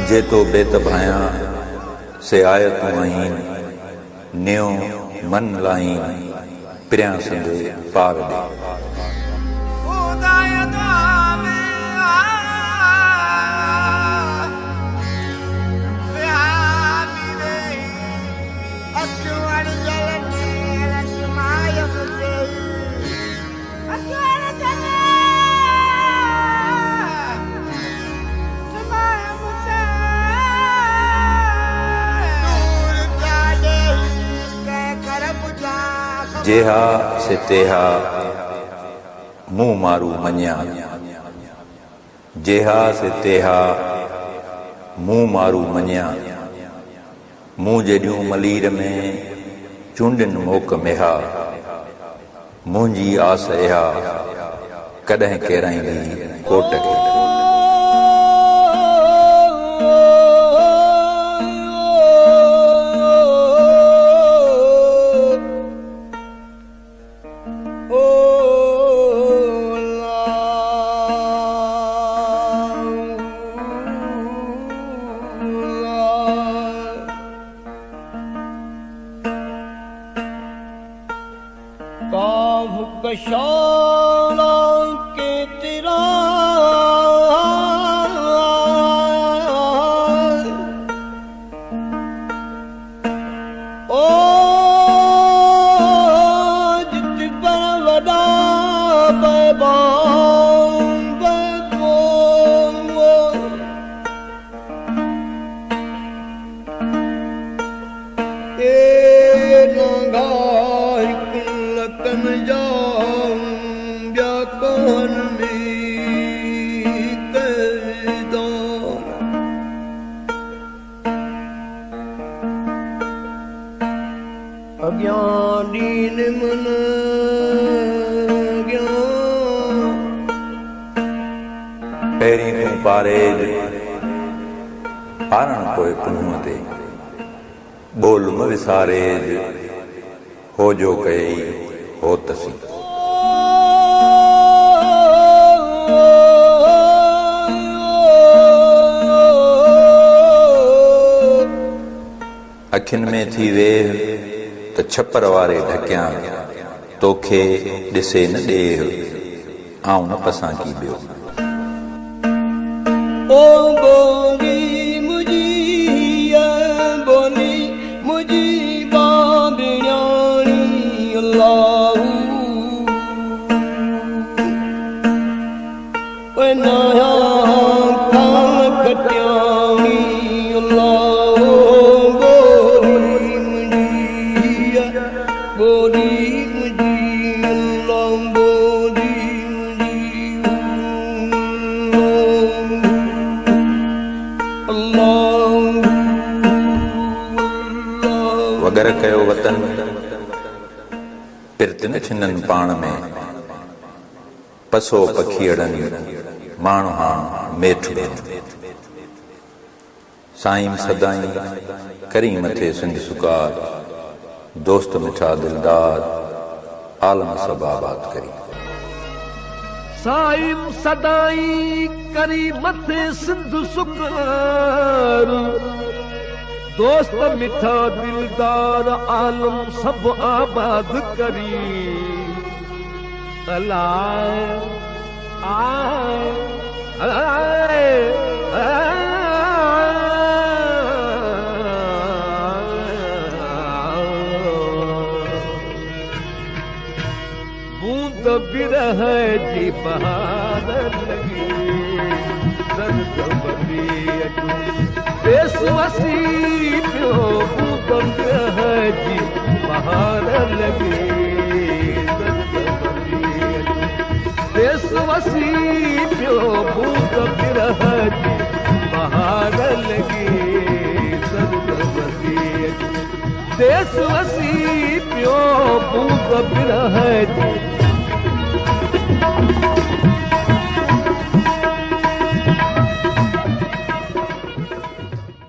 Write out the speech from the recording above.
जे तो बेतभाया से आयतूं आहीन न्यो मन लाहीन प्रिया संदे पार दे जेहा से तेहा मुँह मारू मन्या जेहा से तेहा मुँह मारू मन्या मुँह जॾियूं मलीर में चूंडिन मोक मेहा मुंहिंजी आस इहा कॾहिं केराईंदी कोट खे कशाला के तेरा ओ जित पर वदा अज्ञानी मन पहिरीं तूं पारेज पारण पोइ पुन्हूअ ते बोल म विसारेज हो जो कई हो तसी अखियुनि में थी वेह त छपर वारे ढकियां तोखे ॾिसे न ॾेह आऊं न पसांकी ॿियो ओ बोली मुझी बोली मुझी बाबियानी अल्लाह ओ नया खान कट्यानी अल्लाह बोली मुझी अल्लाह बोली वगर कयो वतन पिरत न छिननि पाण में पसो पखीअड़नि माण्हू हाण मेठ साईं सदाई करी मथे सिंध सुकार दोस्त मिठा दिलदार आलम सब आबाद करी साईं सदाई करी मथे सिंध सुकार दोस्त मिठा दिलदार आलम सब आबाद करी अलाए आए आए बूंद बिरह जी बहार लगी संत बदी बेसवसी पियो बूंद बिरह जी बहार लगी बेसवसी पियो बूंद बिरह जी बहार लगी देश वसी पियो बूंद बिरह जी